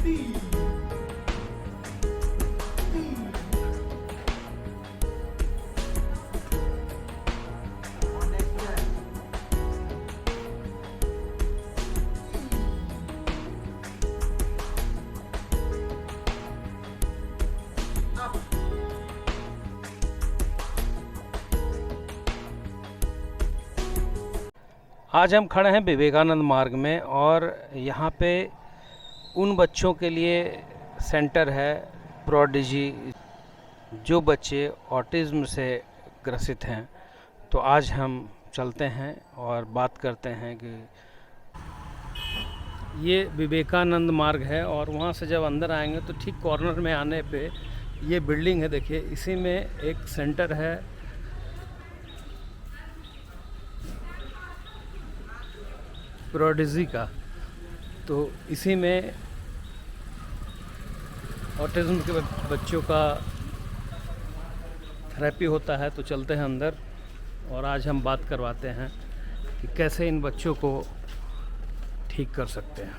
आज हम खड़े हैं विवेकानंद मार्ग में और यहाँ पे उन बच्चों के लिए सेंटर है प्रोडिजी, जो बच्चे ऑटिज़्म से ग्रसित हैं। तो आज हम चलते हैं और बात करते हैं कि ये विवेकानंद मार्ग है और वहाँ से जब अंदर आएंगे तो ठीक कॉर्नर में आने पे ये बिल्डिंग है, देखिए इसी में एक सेंटर है प्रोडिजी का। तो इसी में ऑटिज़्म के बच्चों का थेरेपी होता है। तो चलते हैं अंदर और आज हम बात करवाते हैं कि कैसे इन बच्चों को ठीक कर सकते हैं।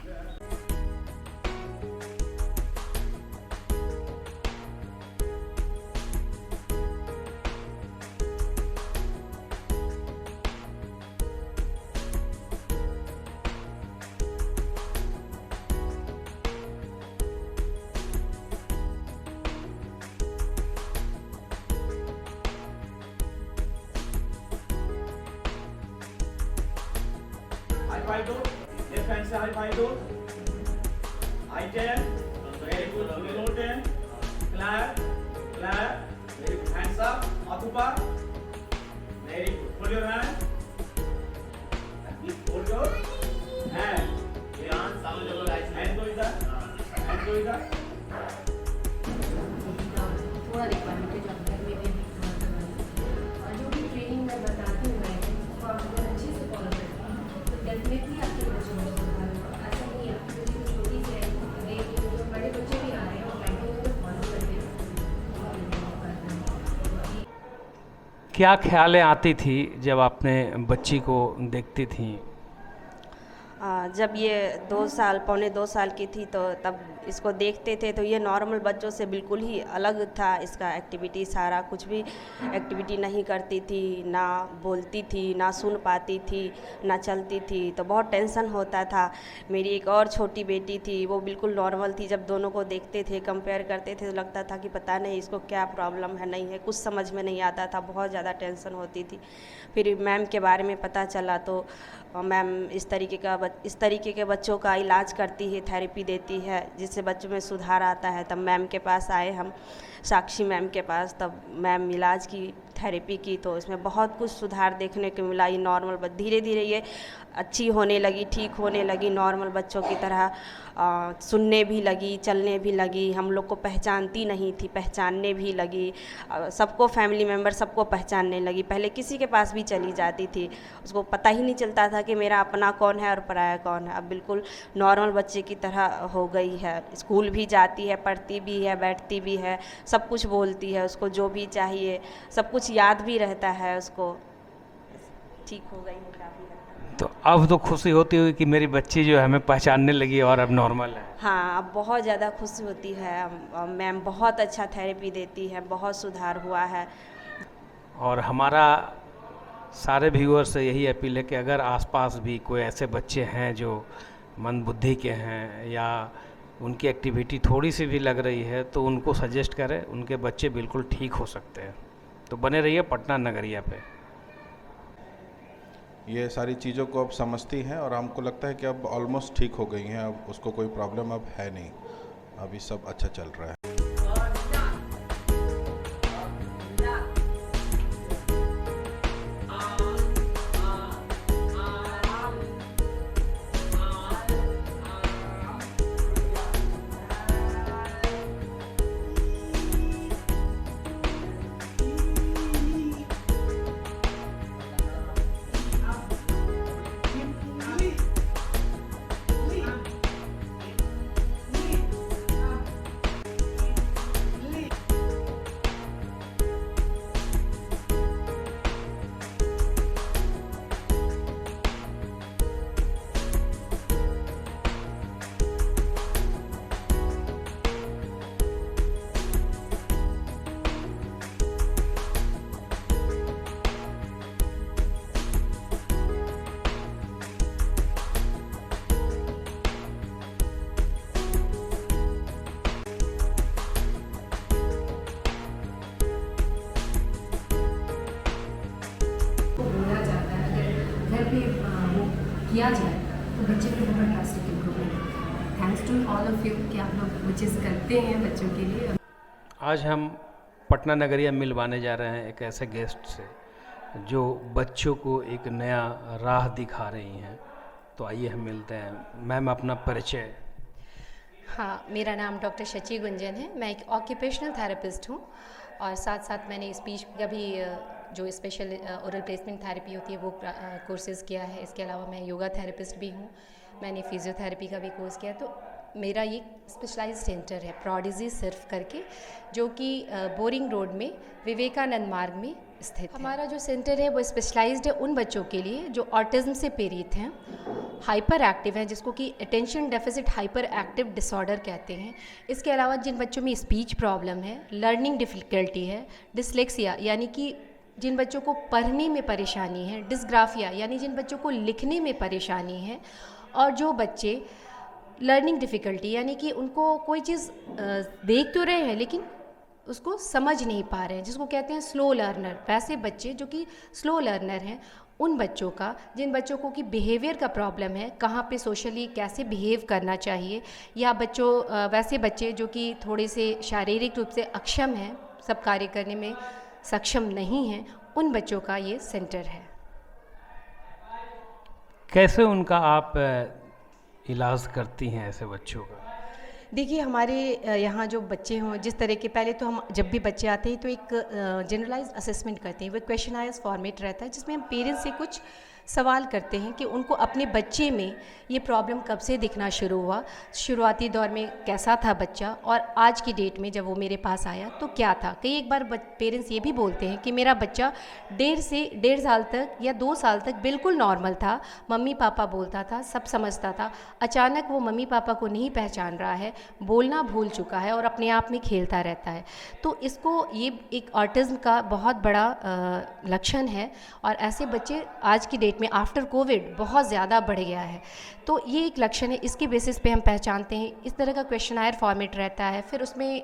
High five door. Left hand side high five door. I 10. Very good. Below 10. Clap. Clap. Very good. Hands up. Up upper. Very good. Hold your hand. Hold your hand. Hand go इधर. Hand go इधर. थोड़ा requirement है जो आप घर में भी और जो भी ट्रेनिंग मैं बताती हूँ मैं उसको आप अगर अच्छे से फॉलो करते हैं तो डेफिनेटली आपके बच्चों में सुधार होगा। ऐसा नहीं है आपकी बच्ची तो छोटी सी है, जो बड़े बच्चे भी आ रहे हैं वो बैठे हुए फॉलो करके क्या ख्यालें आती थी जब आपने बच्ची को देखती थी? जब ये 2 साल पौने 2 साल की थी तो तब इसको देखते थे तो ये नॉर्मल बच्चों से बिल्कुल ही अलग था। इसका एक्टिविटी सारा कुछ भी एक्टिविटी नहीं करती थी, ना बोलती थी, ना सुन पाती थी, ना चलती थी। तो बहुत टेंशन होता था। मेरी एक और छोटी बेटी थी, वो बिल्कुल नॉर्मल थी। जब दोनों को देखते थे, कंपेयर करते थे तो लगता था कि पता नहीं इसको क्या प्रॉब्लम है, नहीं है, कुछ समझ में नहीं आता था। बहुत ज़्यादा टेंशन होती थी। फिर मैम के बारे में पता चला तो मैम इस तरीके के बच्चों का इलाज करती है, थेरेपी देती है जिससे बच्चों में सुधार आता है। तब मैम के पास आए हम, साक्षी मैम के पास। तब मैम इलाज की, थेरेपी की तो इसमें बहुत कुछ सुधार देखने को मिला। ये नॉर्मल धीरे धीरे ये अच्छी होने लगी, ठीक होने लगी, नॉर्मल बच्चों की तरह सुनने भी लगी, चलने भी लगी। हम लोग को पहचानती नहीं थी, पहचानने भी लगी। सबको, फैमिली मेम्बर सबको पहचानने लगी। पहले किसी के पास भी चली जाती थी, उसको पता ही नहीं चलता था कि मेरा अपना कौन है और पराया कौन है। अब बिल्कुल नॉर्मल बच्चे की तरह हो गई है। स्कूल भी जाती है, पढ़ती भी है, बैठती भी है, सब कुछ बोलती है। उसको जो भी चाहिए सब कुछ याद भी रहता है उसको। ठीक हो गई है काफ़ी। तो अब तो खुशी होती होगी कि मेरी बच्ची जो है हमें पहचानने लगी और अब नॉर्मल है। हाँ, अब बहुत ज़्यादा खुशी होती है। मैम बहुत अच्छा थेरेपी देती है, बहुत सुधार हुआ है। और हमारा सारे व्यूअर्स से यही अपील है कि अगर आसपास भी कोई ऐसे बच्चे हैं जो मंदबुद्धि के हैं या उनकी एक्टिविटी थोड़ी सी भी लग रही है तो उनको सजेस्ट करें, उनके बच्चे बिल्कुल ठीक हो सकते हैं। तो बने रहिए पटना नगरिया पे। ये सारी चीज़ों को अब समझती हैं और हमको लगता है कि अब ऑलमोस्ट ठीक हो गई हैं। अब उसको कोई प्रॉब्लम अब है नहीं, अभी सब अच्छा चल रहा है। किया जाए तो बच्चे में बहुत ड्रास्टिक इम्प्रूवमेंट होता है। Thanks to all of you कि आप लोग वो चीज़ करते हैं बच्चों के लिए। आज हम पटना नगरिया मिलवाने जा रहे हैं एक ऐसे गेस्ट से जो बच्चों को एक नया राह दिखा रही हैं। तो आइए हम मिलते हैं। मैम, अपना परिचय। हाँ, मेरा नाम डॉक्टर शची गुंजन है। मैं एक ऑक्यूपेशनल थेरेपिस्ट हूँ और साथ साथ मैंने स्पीच का भी जो स्पेशल ओरल प्लेसमेंट थेरेपी होती है वो कोर्सेज़ किया है। इसके अलावा मैं योगा थेरेपिस्ट भी हूँ। मैंने फिजियोथेरेपी का भी कोर्स किया। तो मेरा ये स्पेशलाइज्ड सेंटर है प्रोडिजी सिर्फ करके, जो कि बोरिंग रोड में विवेकानंद मार्ग में स्थित है। हमारा जो सेंटर है वो स्पेशलाइज्ड है उन बच्चों के लिए जो ऑटिज्म से पीड़ित हैं, हाइपर एक्टिव हैं, जिसको कि attention deficit hyper active disorder कहते हैं। इसके अलावा जिन बच्चों में स्पीच प्रॉब्लम है, लर्निंग डिफ़िकल्टी है, डिसलेक्सिया यानी कि जिन बच्चों को पढ़ने में परेशानी है, डिस्ग्राफिया यानी जिन बच्चों को लिखने में परेशानी है, और जो बच्चे लर्निंग डिफ़िकल्टी यानी कि उनको कोई चीज़ देख तो रहे हैं लेकिन उसको समझ नहीं पा रहे हैं, जिसको कहते हैं स्लो लर्नर। वैसे बच्चे जो कि स्लो लर्नर हैं, उन बच्चों का, जिन बच्चों को कि बिहेवियर का प्रॉब्लम है, कहाँ पे सोशली कैसे बिहेव करना चाहिए, या वैसे बच्चे जो कि थोड़े से शारीरिक रूप से अक्षम हैं, सब कार्य करने में सक्षम नहीं हैं, उन बच्चों का ये सेंटर है। कैसे उनका आप इलाज करती हैं ऐसे बच्चों का? देखिए, हमारे यहाँ जो बच्चे हों, जिस तरह के, पहले तो हम जब भी बच्चे आते हैं तो एक जनरलाइज्ड असेसमेंट करते हैं। वो क्वेश्चनाइज फॉर्मेट रहता है जिसमें हम पेरेंट्स से कुछ सवाल करते हैं कि उनको अपने बच्चे में ये प्रॉब्लम कब से दिखना शुरू हुआ, शुरुआती दौर में कैसा था बच्चा, और आज की डेट में जब वो मेरे पास आया तो क्या था। कई एक बार पेरेंट्स ये भी बोलते हैं कि मेरा बच्चा 1.5 साल तक या 2 साल तक बिल्कुल नॉर्मल था, मम्मी पापा बोलता था, सब समझता था, अचानक वो मम्मी पापा को नहीं पहचान रहा है, बोलना भूल चुका है और अपने आप में खेलता रहता है। तो इसको, ये एक ऑटिज्म का बहुत बड़ा लक्षण है, और ऐसे बच्चे आज की डेट में आफ्टर कोविड बहुत ज़्यादा बढ़ गया है। तो ये एक लक्षण है, इसके बेसिस पे हम पहचानते हैं। इस तरह का क्वेश्चनायर फॉर्मेट रहता है। फिर उसमें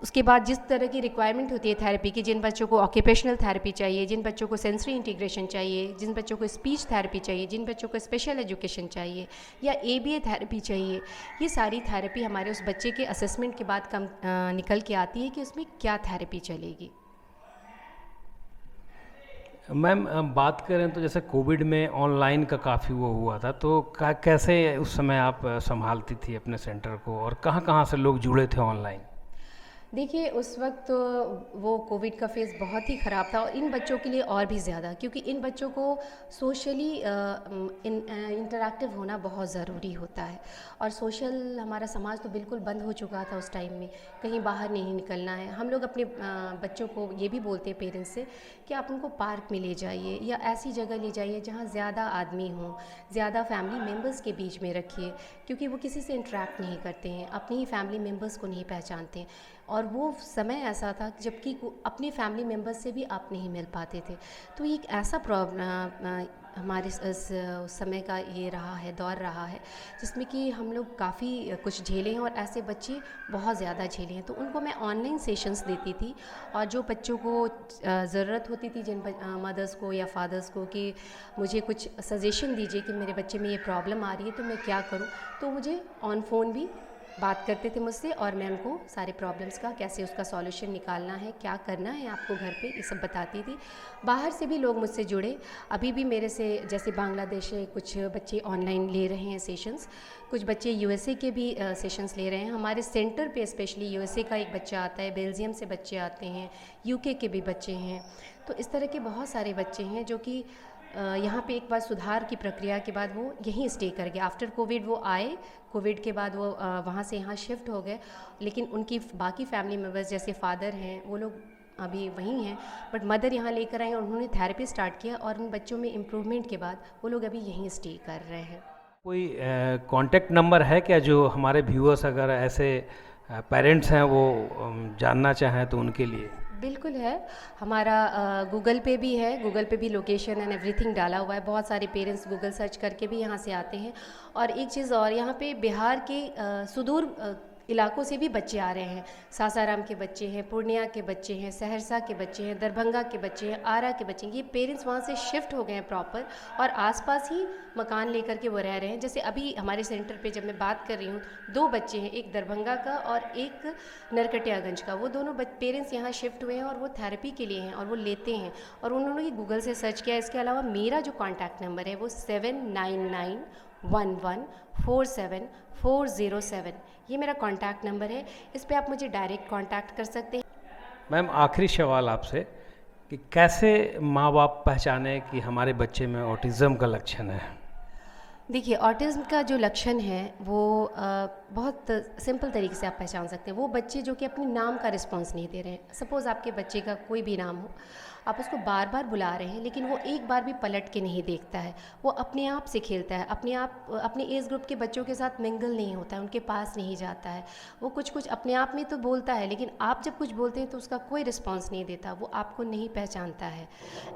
उसके बाद जिस तरह की रिक्वायरमेंट होती है थेरेपी की, जिन बच्चों को ऑक्यूपेशनल थेरेपी चाहिए, जिन बच्चों को सेंसरी इंटीग्रेशन चाहिए, जिन बच्चों को स्पीच थेरेपी चाहिए, जिन बच्चों को स्पेशल एजुकेशन चाहिए या ABA थेरेपी चाहिए, ये सारी थेरेपी हमारे उस बच्चे के असेसमेंट के बाद निकल के आती है कि उसमें क्या थेरेपी चलेगी। मैम, बात करें तो जैसे कोविड में ऑनलाइन का काफ़ी वो हुआ था, तो कैसे उस समय आप संभालती थी अपने सेंटर को, और कहाँ कहाँ से लोग जुड़े थे ऑनलाइन? देखिए, उस वक्त तो वो कोविड का फेज़ बहुत ही ख़राब था, और इन बच्चों के लिए और भी ज़्यादा, क्योंकि इन बच्चों को सोशली इंटरैक्टिव होना बहुत ज़रूरी होता है। और सोशल, हमारा समाज तो बिल्कुल बंद हो चुका था उस टाइम में, कहीं बाहर नहीं निकलना है। हम लोग अपने बच्चों को ये भी बोलते हैं पेरेंट्स से कि आप उनको पार्क में ले जाइए या ऐसी जगह ले जाइए जहाँ ज़्यादा आदमी हों, ज़्यादा फैमिली मेम्बर्स के बीच में रखिए, क्योंकि वो किसी से इंटरैक्ट नहीं करते हैं, अपने ही फैमिली मेम्बर्स को नहीं पहचानते। और वो समय ऐसा था जबकि अपने फैमिली मेम्बर्स से भी आप नहीं मिल पाते थे। तो ये एक ऐसा प्रॉब्लम हमारे उस समय का ये रहा है, दौर रहा है, जिसमें कि हम लोग काफ़ी कुछ झेले हैं, और ऐसे बच्चे बहुत ज़्यादा झेले हैं। तो उनको मैं ऑनलाइन सेशंस देती थी, और जो बच्चों को ज़रूरत होती थी, जिन मदर्स को या फादर्स को, कि मुझे कुछ सजेशन दीजिए कि मेरे बच्चे में ये प्रॉब्लम आ रही है तो मैं क्या करूँ, तो मुझे ऑन फ़ोन भी बात करते थे मुझसे, और मैं उनको सारे प्रॉब्लम्स का, कैसे उसका सॉल्यूशन निकालना है, क्या करना है आपको घर पे, ये सब बताती थी। बाहर से भी लोग मुझसे जुड़े, अभी भी मेरे से, जैसे बांग्लादेश से कुछ बच्चे ऑनलाइन ले रहे हैं सेशंस, कुछ बच्चे USA के भी सेशंस ले रहे हैं। हमारे सेंटर पे स्पेशली USA का एक बच्चा आता है, बेल्जियम से बच्चे आते हैं, UK के भी बच्चे हैं। तो इस तरह के बहुत सारे बच्चे हैं जो कि यहाँ पे एक बार सुधार की प्रक्रिया के बाद वो यहीं स्टे कर गए। आफ्टर कोविड वो आए, कोविड के बाद वो वहाँ से यहाँ शिफ्ट हो गए, लेकिन उनकी बाकी फैमिली मेम्बर्स जैसे फादर हैं वो लोग अभी वहीं हैं, बट मदर यहाँ लेकर आए और उन्होंने थेरेपी स्टार्ट किया, और उन बच्चों में इम्प्रूवमेंट के बाद वो लोग अभी यहीं स्टे कर रहे हैं। कोई कांटेक्ट नंबर है क्या जो हमारे व्यूअर्स, अगर ऐसे पेरेंट्स हैं वो जानना चाहें तो उनके लिए? बिल्कुल है, हमारा गूगल पे भी है, गूगल पे भी लोकेशन एंड एवरीथिंग डाला हुआ है। बहुत सारे पेरेंट्स गूगल सर्च करके भी यहाँ से आते हैं। और एक चीज़ और, यहाँ पे बिहार के सुदूर इलाकों से भी बच्चे आ रहे हैं। सासाराम के बच्चे हैं, पूर्णिया के बच्चे हैं, सहरसा के बच्चे हैं, दरभंगा के बच्चे हैं, आरा के बच्चे हैं। ये पेरेंट्स वहाँ से शिफ्ट हो गए हैं प्रॉपर और आसपास ही मकान लेकर के वो रह रहे हैं। जैसे अभी हमारे सेंटर पे जब मैं बात कर रही हूँ, 2 बच्चे हैं, एक दरभंगा का और एक नरकटियागंज का। वो दोनों पेरेंट्स यहाँ शिफ्ट हुए हैं और वो थेरेपी के लिए हैं और वो लेते हैं और उन्होंने गूगल से सर्च किया। इसके अलावा मेरा जो कॉन्टैक्ट नंबर है वो 7991147407, ये मेरा कॉन्टैक्ट नंबर है। इस पे आप मुझे डायरेक्ट कॉन्टैक्ट कर सकते हैं। मैम, आखिरी सवाल आपसे कि कैसे माँ बाप पहचाने कि हमारे बच्चे में ऑटिज़म का लक्षण है? देखिए, ऑटिज़्म का जो लक्षण है वो बहुत सिंपल तरीके से आप पहचान सकते हैं। वो बच्चे जो कि अपने नाम का रिस्पॉन्स नहीं दे रहे हैं। सपोज़ आपके बच्चे का कोई भी नाम हो, आप उसको बार बार बुला रहे हैं लेकिन वो एक बार भी पलट के नहीं देखता है। वो अपने आप से खेलता है, अपने एज ग्रुप के बच्चों के साथ मिंगल नहीं होता है, उनके पास नहीं जाता है। वो कुछ अपने आप में तो बोलता है लेकिन आप जब कुछ बोलते हैं तो उसका कोई रिस्पॉन्स नहीं देता, वो आपको नहीं पहचानता है।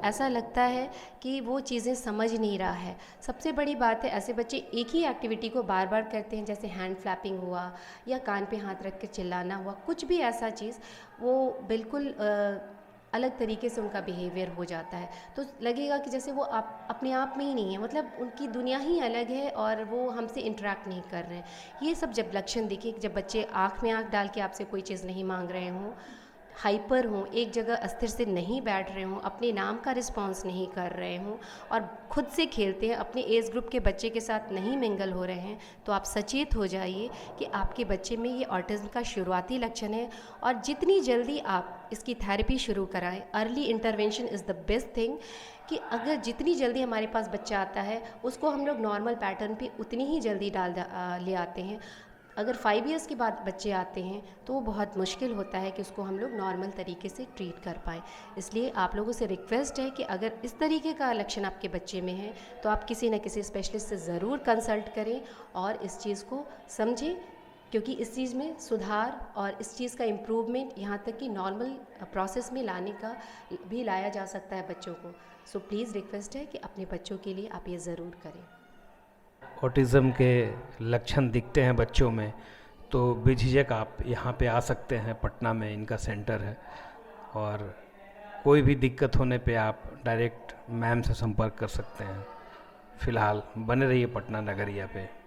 ऐसा लगता है कि वो चीज़ें समझ नहीं रहा है। सबसे बड़ी बात है, ऐसे बच्चे एक ही एक्टिविटी को बार बार करते हैं, जैसे हैंड फ्लैपिंग हुआ या कान पे हाथ रख के चिल्लाना हुआ, कुछ भी ऐसा चीज़, वो बिल्कुल अलग तरीके से उनका बिहेवियर हो जाता है। तो लगेगा कि जैसे वो अपने आप में ही नहीं है, मतलब उनकी दुनिया ही अलग है और वो हमसे इंटरेक्ट नहीं कर रहे हैं। ये सब जब लक्षण दिखे, जब बच्चे आँख में आँख डाल के आपसे कोई चीज़ नहीं मांग रहे हों, हाइपर हों, एक जगह अस्थिर से नहीं बैठ रहे हों, अपने नाम का रिस्पॉन्स नहीं कर रहे हों और खुद से खेलते हैं, अपने एज ग्रुप के बच्चे के साथ नहीं मिंगल हो रहे हैं, तो आप सचेत हो जाइए कि आपके बच्चे में ये ऑटिज़्म का शुरुआती लक्षण है। और जितनी जल्दी आप इसकी थेरेपी शुरू कराएं, early intervention is the best thing, कि अगर जितनी जल्दी हमारे पास बच्चा आता है उसको हम लोग नॉर्मल पैटर्न पे उतनी ही जल्दी ले आते हैं। अगर 5 इयर्स के बाद बच्चे आते हैं तो वो बहुत मुश्किल होता है कि उसको हम लोग नॉर्मल तरीके से ट्रीट कर पाएँ। इसलिए आप लोगों से रिक्वेस्ट है कि अगर इस तरीके का लक्षण आपके बच्चे में है तो आप किसी न किसी स्पेशलिस्ट से ज़रूर कंसल्ट करें और इस चीज़ को समझें, क्योंकि इस चीज़ में सुधार और इस चीज़ का इम्प्रूवमेंट, यहाँ तक कि नॉर्मल प्रोसेस में लाने का भी लाया जा सकता है बच्चों को। सो प्लीज़ रिक्वेस्ट है कि अपने बच्चों के लिए आप ये ज़रूर करें। ऑटिज़म के लक्षण दिखते हैं बच्चों में तो बेझिझक आप यहाँ पे आ सकते हैं। पटना में इनका सेंटर है और कोई भी दिक्कत होने पे आप डायरेक्ट मैम से संपर्क कर सकते हैं। फ़िलहाल बने रहिए पटना नगरिया पे।